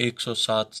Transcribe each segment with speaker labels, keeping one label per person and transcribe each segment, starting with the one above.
Speaker 1: 107।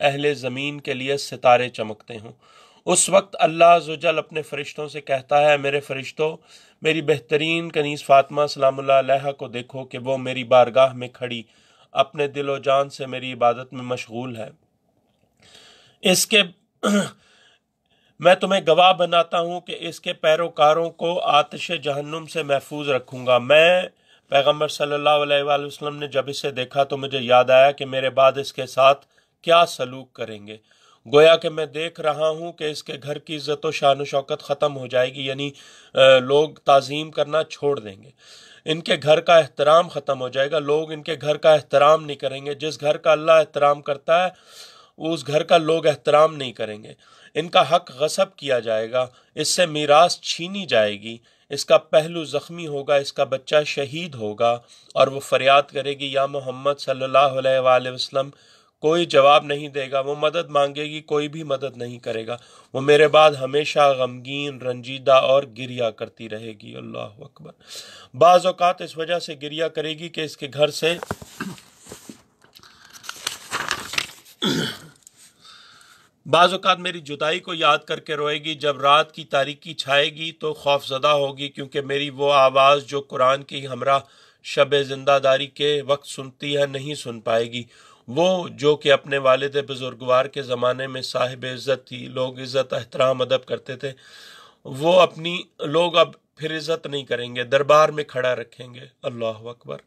Speaker 1: اہل زمین کے لیے ستارے چمکتے ہوں۔ اس وقت اللہ عز و جل اپنے فرشتوں سے کہتا ہے، میرے فرشتوں، میری بہترین کنیز فاطمہ سلام اللہ علیہا کو دیکھو کہ وہ میری بارگاہ میں کھڑی اپنے دل و جان سے میری عبادت میں مشغول ہے۔ اس کے میں تمہیں گواہ بناتا ہوں کہ اس کے پیروکاروں کو آتش جہنم سے محفوظ رکھوں گا۔ میں پیغمبر صلی اللہ علیہ وآلہ وسلم نے جب اسے دیکھا تو مجھے یاد آیا کہ میرے بعد اس کے ساتھ کیا سلوک کریں گے۔ گویا کہ میں دیکھ رہا ہوں کہ اس کے گھر کی عزت و شان و شوکت ختم ہو جائے گی، یعنی لوگ تعظیم کرنا چھوڑ دیں گے، ان کے گھر کا احترام ختم ہو جائے گا، لوگ ان کے گھر کا احترام نہیں کریں گے۔ جس گھر کا اللہ احترام کرتا ہے اس گھر کا لوگ احترام نہیں کریں گے، ان کا حق غصب کیا جائے گا، اس سے میراث چھینی جائے گی، اس کا پہلو زخمی ہوگا، اس کا بچہ شہید ہوگا، اور وہ فریاد کرے گی یا محمد صلی اللہ علیہ وآلہ وسلم، کوئی جواب نہیں دے گا، وہ مدد مانگے گی، کوئی بھی مدد نہیں کرے گا، وہ میرے بعد ہمیشہ غمگین، رنجیدہ اور گریہ کرتی رہے گی۔ اللہ اکبر۔ بعض اوقات اس وجہ سے گریہ کرے گی کہ اس کے گھر سے بعض اوقات میری جدائی کو یاد کر کے روئے گی، جب رات کی تاریکی چھائے گی تو خوف زدہ ہوگی، کیونکہ میری وہ آواز جو قرآن کی ہمراہ شب زندہ داری کے وقت سنتی ہے نہیں سن پائے گی۔ وہ جو کہ اپنے والد بزرگوار کے زمانے میں صاحب عزت تھی، لوگ عزت احترام ادب کرتے تھے، وہ اپنی لوگ اب پھر عزت نہیں کریں گے، دربار میں کھڑا رکھیں گے۔ اللہ اکبر۔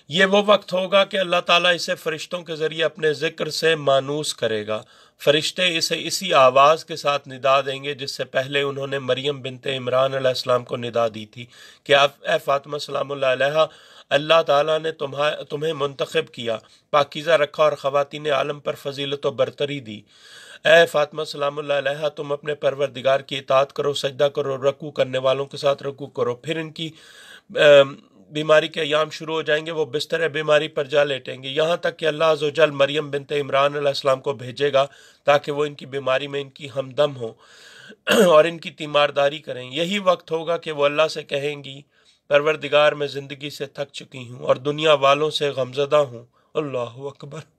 Speaker 1: یہ وہ وقت ہوگا کہ اللہ تعالیٰ اسے فرشتوں کے ذریعے اپنے ذکر سے مانوس کرے گا۔ فرشتے اسے اسی آواز کے ساتھ ندا دیں گے جس سے پہلے انہوں نے مریم بنت عمران علیہ السلام کو ندا دی تھی کہ اے فاطمہ سلام اللہ علیہا، اللہ تعالیٰ نے تمہیں منتخب کیا، پاکیزہ رکھا اور خواتین عالم پر فضیلت و برتری دی۔ اے فاطمہ سلام اللہ علیہا، تم اپنے پروردگار کی اطاعت کرو، سجدہ کرو، رکوع کرنے والوں کے ساتھ رکوع کرو۔ پھر ان کی بیماری کے ایام شروع ہو جائیں گے، وہ بستر بیماری پر جا لیٹیں گے، یہاں تک کہ اللہ عز و جل مریم بنت عمران علیہ السلام کو بھیجے گا تاکہ وہ ان کی بیماری میں ان کی ہمدم ہو اور ان کی تیمارداری کریں۔ یہی وقت ہوگا کہ وہ اللہ سے کہیں گی، پروردگار میں زندگی سے تھک چکی ہوں اور دنیا والوں سے غمزدہ ہوں۔ اللہ اکبر۔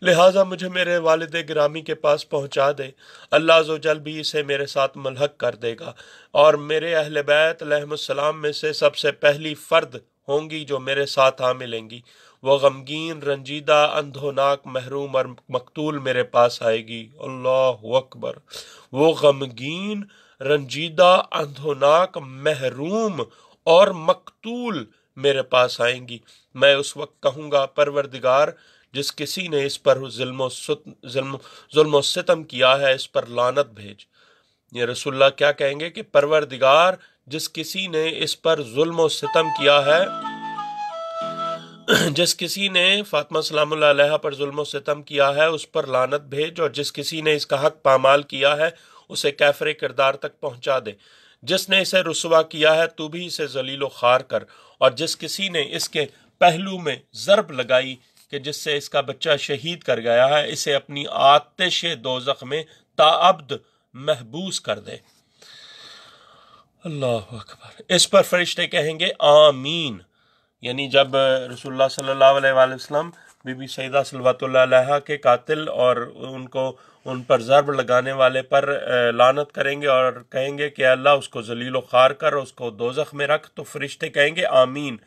Speaker 1: لہٰذا مجھے میرے والد گرامی کے پاس پہنچا دے، اللہ عز و جل بھی اسے میرے ساتھ ملحق کر دے گا، اور میرے اہل بیت علیہم السلام میں سے سب سے پہلی فرد ہوں گی جو میرے ساتھ آ ملیں گی۔ وہ غمگین، رنجیدہ، اندھوناک، محروم اور مقتول میرے پاس آئے گی۔ اللہ اکبر۔ وہ غمگین، رنجیدہ، اندھوناک، محروم اور مقتول میرے پاس آئیں گی۔ میں اس وقت کہوں گا، پروردگار، جس کسی نے اس پر ظلم و ستم کیا ہے اس پر لعنت بھیج۔ یہ رسول اللہ کیا کہیں گے کہ پروردگار، جس کسی نے اس پر ظلم و ستم کیا ہے، جس کسی نے فاطمہ سلام اللہ علیہ پر ظلم و ستم کیا ہے اس پر لعنت بھیج، اور جس کسی نے اس کا حق پامال کیا ہے اسے کیفر کردار تک پہنچا دے۔ جس نے اسے رسوا کیا ہے تو بھی اسے ذلیل و خوار کر، اور جس کسی نے اس کے پہلو میں ضرب لگائی کہ جس سے اس کا بچہ شہید کر گیا ہے، اسے اپنی آتش دوزخ میں تاابد محبوس کر دے۔ اللہ اکبر۔ اس پر فرشتے کہیں گے آمین۔ یعنی جب رسول اللہ صلی اللہ علیہ وآلہ وسلم بی بی سیدہ صلوات اللہ علیہا کے قاتل اور ان پر ضرب لگانے والے پر لعنت کریں گے اور کہیں گے کہ اللہ اس کو ذلیل و خوار کر، اس کو دوزخ میں رکھ، تو فرشتے کہیں گے آمین۔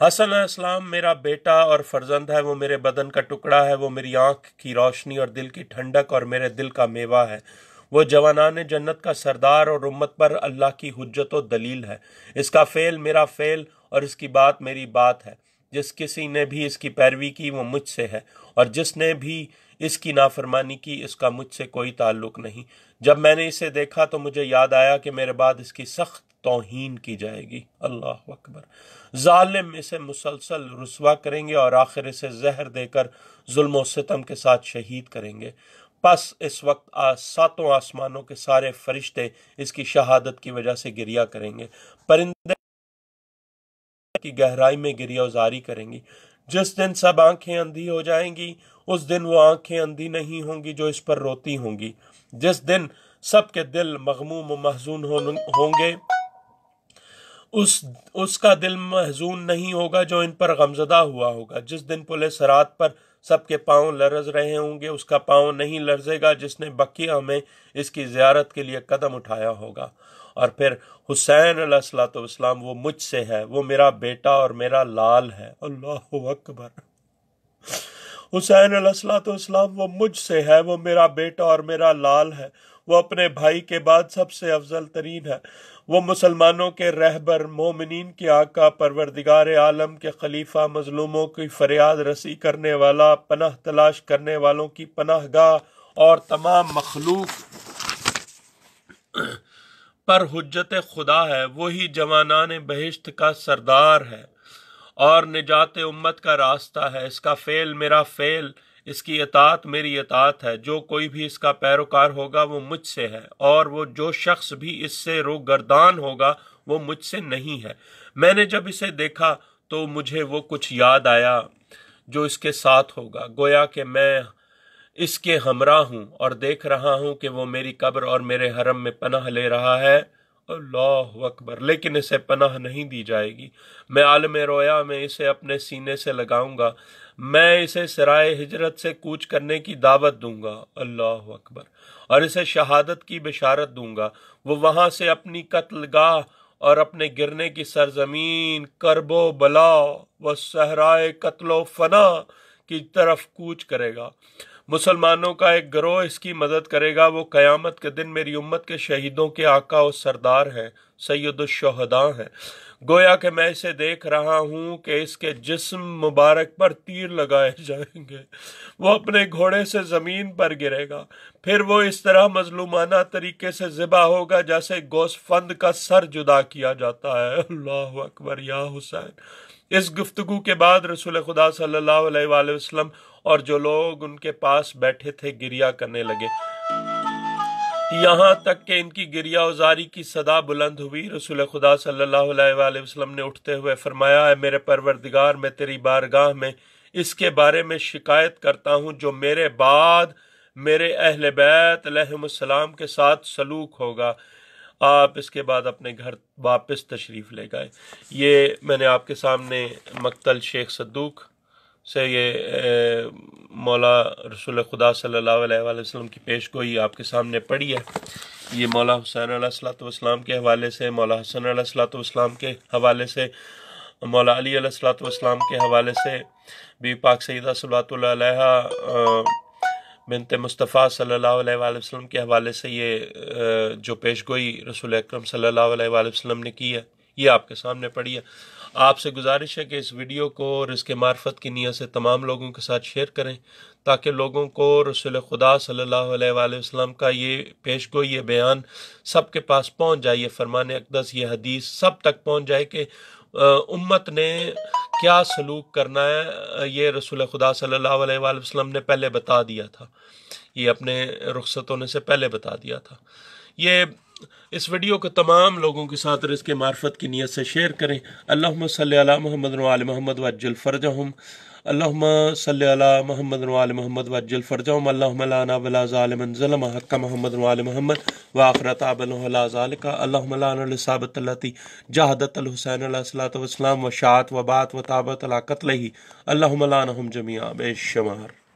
Speaker 1: حسن علیہ السلام میرا بیٹا اور فرزند ہے، وہ میرے بدن کا ٹکڑا ہے، وہ میری آنکھ کی روشنی اور دل کی ٹھنڈک اور میرے دل کا میوہ ہے، وہ جوانان جنت کا سردار اور امت پر اللہ کی حجت و دلیل ہے۔ اس کا فعل میرا فعل اور اس کی بات میری بات ہے۔ جس کسی نے بھی اس کی پیروی کی وہ مجھ سے ہے، اور جس نے بھی اس کی نافرمانی کی اس کا مجھ سے کوئی تعلق نہیں۔ جب میں نے اسے دیکھا تو مجھے یاد آیا کہ میرے بعد اس کی سخت توہین کی جائے گی۔ اللہ اکبر۔ ظالم اسے مسلسل رسوا کریں گے اور آخر اسے زہر دے کر ظلم و ستم کے ساتھ شہید کریں گے۔ پس اس وقت ساتوں آسمانوں کے سارے فرشتے اس کی شہادت کی وجہ سے گریہ کریں گے، پرندے کی گہرائی میں گریہ وزاری کریں گی۔ جس دن سب آنکھیں اندھی ہو جائیں گی اس دن وہ آنکھیں اندھی نہیں ہوں گی جو اس پر روتی ہوں گی۔ جس دن سب کے دل مغموم و محزون ہوں گے اس کا دل محزون نہیں ہوگا جو ان پر غمزدہ ہوا ہوگا۔ جس دن پل صراط پر سب کے پاؤں لرز رہے ہوں گے، اس کا پاؤں نہیں لرزے گا جس نے بقیہ میں اس کی زیارت کے لیے قدم اٹھایا ہوگا۔ اور پھر حسین علیہ الصلوۃ والسلام وہ مجھ سے ہے، وہ میرا بیٹا اور میرا لال ہے۔ اللہ اکبر۔ حسین علیہ الصلوۃ والسلام وہ مجھ سے ہے، وہ میرا بیٹا اور میرا لال ہے، وہ اپنے بھائی کے بعد سب سے افضل ترین ہے، وہ مسلمانوں کے رہبر، مومنین کے آقا، پروردگار عالم کے خلیفہ، مظلوموں کی فریاد رسی کرنے والا، پناہ تلاش کرنے والوں کی پناہ گاہ اور تمام مخلوق پر حجت خدا ہے، وہی جوانان بہشت کا سردار ہے اور نجات امت کا راستہ ہے۔ اس کا فعل میرا فعل، اس کی اطاعت میری اطاعت ہے۔ جو کوئی بھی اس کا پیروکار ہوگا وہ مجھ سے ہے، اور وہ جو شخص بھی اس سے روگردان ہوگا وہ مجھ سے نہیں ہے۔ میں نے جب اسے دیکھا تو مجھے وہ کچھ یاد آیا جو اس کے ساتھ ہوگا، گویا کہ میں اس کے ہمراہ ہوں اور دیکھ رہا ہوں کہ وہ میری قبر اور میرے حرم میں پناہ لے رہا ہے۔ اللہ اکبر۔ لیکن اسے پناہ نہیں دی جائے گی۔ میں عالم رویا میں اسے اپنے سینے سے لگاؤں گا، میں اسے سرائے ہجرت سے کوچ کرنے کی دعوت دوں گا۔ اللہ اکبر۔ اور اسے شہادت کی بشارت دوں گا۔ وہ وہاں سے اپنی قتل گاہ اور اپنے گرنے کی سرزمین، کرب و بلا و صحرائے قتل و فنا کی طرف کوچ کرے گا۔ مسلمانوں کا ایک گروہ اس کی مدد کرے گا۔ وہ قیامت کے دن میری امت کے شہیدوں کے آقا و سردار ہیں، سید الشہداء ہیں۔ گویا کہ میں اسے دیکھ رہا ہوں کہ اس کے جسم مبارک پر تیر لگائے جائیں گے، وہ اپنے گھوڑے سے زمین پر گرے گا، پھر وہ اس طرح مظلومانہ طریقے سے ذبح ہوگا جیسے گوسفند کا سر جدا کیا جاتا ہے۔ اللہ اکبر۔ یا حسین۔ اس گفتگو کے بعد رسول خدا صلی اللہ علیہ وآلہ وسلم اور جو لوگ ان کے پاس بیٹھے تھے گریہ کرنے لگے، یہاں تک کہ ان کی گریہ وزاری کی صدا بلند ہوئی۔ رسول خدا صلی اللہ علیہ وآلہ وسلم نے اٹھتے ہوئے فرمایا، اے میرے پروردگار، میں تیری بارگاہ میں اس کے بارے میں شکایت کرتا ہوں جو میرے بعد میرے اہل بیت علیہم السلام کے ساتھ سلوک ہوگا۔ آپ اس کے بعد اپنے گھر واپس تشریف لے گئے۔ یہ میں نے آپ کے سامنے مقتل شیخ صدوق سے یہ مولا رسول خدا صلی اللہ علیہ وآلہ وسلم کی پیش گوئی آپ کے سامنے پڑھی ہے۔ یہ مولا حسین علیہ الصلوۃ والسلام کے حوالے سے، مولا حسن علیہ الصلوۃ والسلام کے حوالے سے، مولا علی علیہ الصلوۃ والسلام کے حوالے سے، بی پاک سیدہ صلوات اللہ علیہا بنت مصطفیٰ صلی اللہ علیہ وآلہ وسلم کے حوالے سے یہ جو پیش گوئی رسول اکرم صلی اللہ علیہ وآلہ وسلم نے کی ہے، یہ آپ کے سامنے پڑھی ہے۔ آپ سے گزارش ہے کہ اس ویڈیو کو رزق معرفت کی نیت سے تمام لوگوں کے ساتھ شیئر کریں تاکہ لوگوں کو رسول خدا صلی اللہ علیہ وآلہ وسلم کا یہ پیش گوئی، یہ بیان سب کے پاس پہنچ جائے، یہ فرمان اقدس، یہ حدیث سب تک پہنچ جائے کہ امت نے کیا سلوک کرنا ہے۔ یہ رسول خدا صلی اللہ علیہ وآلہ وسلم نے پہلے بتا دیا تھا، یہ اپنے رخصت ہونے سے پہلے بتا دیا تھا۔ یہ اس ویڈیو کو تمام لوگوں کے ساتھ رزق معرفت کی نیت سے شیئر کریں۔ اللہم صلی علی محمد وآل محمد وعجل فرجہم، اللہم صلی علی محمد وآل محمد وعجل فرجہم، اللہم لانا ولا ظالما ظلم حق محمد وآل محمد وآخر تعبنا علی ذالک، اللہم لانا لصابت التی جہدت الحسین علیہ الصلوۃ والسلام وشاعت وبات وتابت علی قتلہ، اللہم لانہم جمیعا بے شمار۔